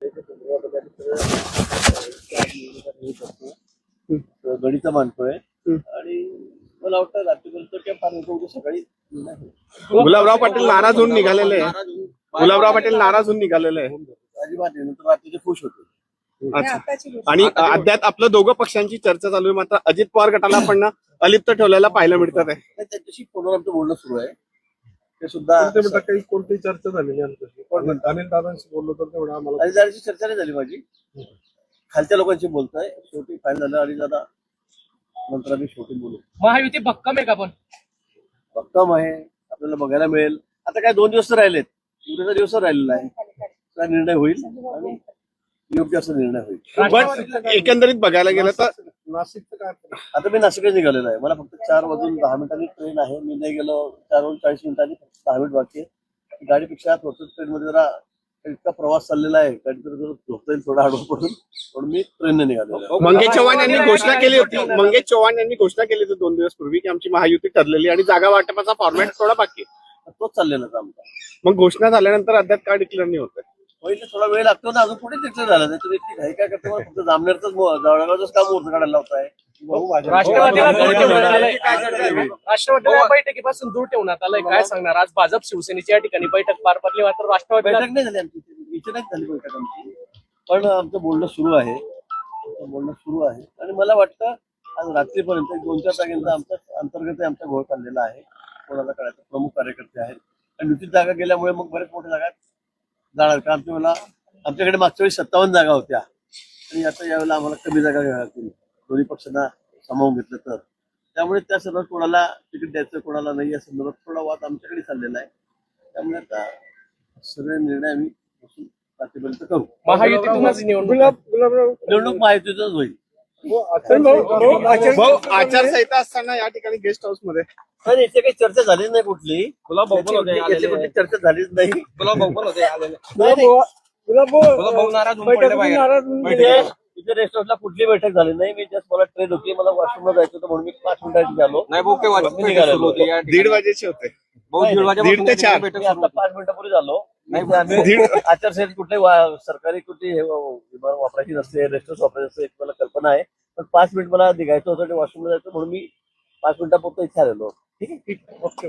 त्याच्या संदर्भामध्ये गणित मांडतोय आणि मला वाटतं राज्यपालचं काय फार मोठं उद्या सकाळी गुलाबराव पाटील नाराज होऊन निघालेले आहे. गुलाबराव पाटील नाराज होऊन निघालेले आहे. अजिबात नाही, नंतर रात्रीचे खुश होते. अच्छा. आणि अद्याप आपलं दोघं पक्षांची चर्चा चालू आहे, मात्र अजित पवार गटाला पण अलिप्त ठेवलेला पाहायला मिळतात आहे. त्यांच्याशी फोनवर आमचं बोलणं सुरू आहे. ते सुद्धा काही कोणतीही चर्चा झालेली आमच्याशी अनिल दादांशी बोललो तर तेवढं आम्हाला अनिलदादांची चर्चा नाही झाली माझी. खालच्या लोकांशी बोलतोय. शेवटी फायनल झालं अनिलदादा नंतर आम्ही शेवटी बोलू. महायुती भक्कम आहे का? पण भक्कम आहे, आपल्याला बघायला मिळेल. आता काय 2 दिवस तर राहिलेत, उद्याचा दिवस राहिलेला आहे. त्या निर्णय होईल आणि योग्य असा निर्णय होईल. पण एकंदरीत बघायला गेलं तर नाशिकचं काय आता मी नाशिकला निघालेलो आहे. मला फक्त 4:10 ट्रेन आहे. मी नाही गेलो 4:40 फक्त 10 मिनिट बाकी आहे. गाडीपेक्षा थोडं ट्रेनमध्ये जरा इतका प्रवास चाललेला आहे, कधीतरी जर झोपता येईल थोडा हळू पडून, म्हणून मी ट्रेनने निघालेलो आहे. मंगेश चव्हाण यांनी घोषणा केली होती. मंगेश चव्हाण यांनी घोषणा केली होती 2 दिवस पूर्वी की आमची महायुती ठरलेली आणि जागा वाटपाचा फॉर्मॅट थोडा बाकी आहे. तोच चाललेला आहे आमचा. मग घोषणा झाल्यानंतर अद्याप काय डिक्लेअर नाही होत. पहिले थोडा वेळ लागतो ना, अजून पुढे डिक्लेअर झालं नाही. तुम्ही इतकी घाई काय करते? मला फक्त जामनेरच जळगावच काम मुहूर्त काढायला लावताय. राष्ट्रवादीला दूर ठेवण्यात आलंय. राष्ट्रवादीला या बैठकीपासून दूर ठेवण्यात आलंय. काय सांगणार? आज भाजप शिवसेनेची या ठिकाणी बैठक पार पडली, मात्र राष्ट्रवादीला बैठक नाही झाली आमची, इथे नाही झाली बैठक आमची. पण आमचं बोलणं सुरू आहे. आणि मला वाटतं आज रात्रीपर्यंत 2-4 जागांचा आमचा अंतर्गत आमचा घोळ चाललेला आहे. कोणाला कळायचं प्रमुख कार्यकर्ते आहेत आणि निश्चित जागा गेल्यामुळे मग बरेच मोठ्या जागा जाणार. कारण आमच्याकडे मागच्या वेळी 57 जागा होत्या आणि आता यावेळेला आम्हाला कमी जागा घ्याव्या लागतील, दोन्ही पक्षांना सामावून घेतलं तर. त्यामुळे त्या सर्व कोणाला तिकीट द्यायचं कोणाला नाही या संदर्भात थोडा वाद आमच्याकडे चाललेला आहे. त्यामुळे आता सगळे निर्णय आम्ही बसून रात्रीपर्यंत करू. महायुतीतूनच निवडणूक महायुतीतच होईल. भाऊ, आचारसंहिता असताना या ठिकाणी गेस्ट हाऊस मध्ये पण इथे काही चर्चा झालीच नाही कुठली. याची कुठली चर्चा झालीच नाही. इथे रेस्ट हाऊसला कुठली बैठक झाली नाही. मी जस्ट मला ट्रेन होती, मला वॉशरूमला जायचं होतं म्हणून मी 5 मिनिटांनी झालो. 1:30 वाजेचे होते. 1:30 ते 4. मी आता 5 मिनिटापूर्वी झालो. आचारसंहिता कुठले सरकारी कुठली विमान वापरायची नसते, रेस्ट हाऊस वापरायची असते याची मला कल्पना आहे. पण 5 मिनिट मला निघायचं होतं, वॉशरूमला जायचं म्हणून मी 5 मिनिटापुरतं इथे आलेलो. ठीक आहे, ओके.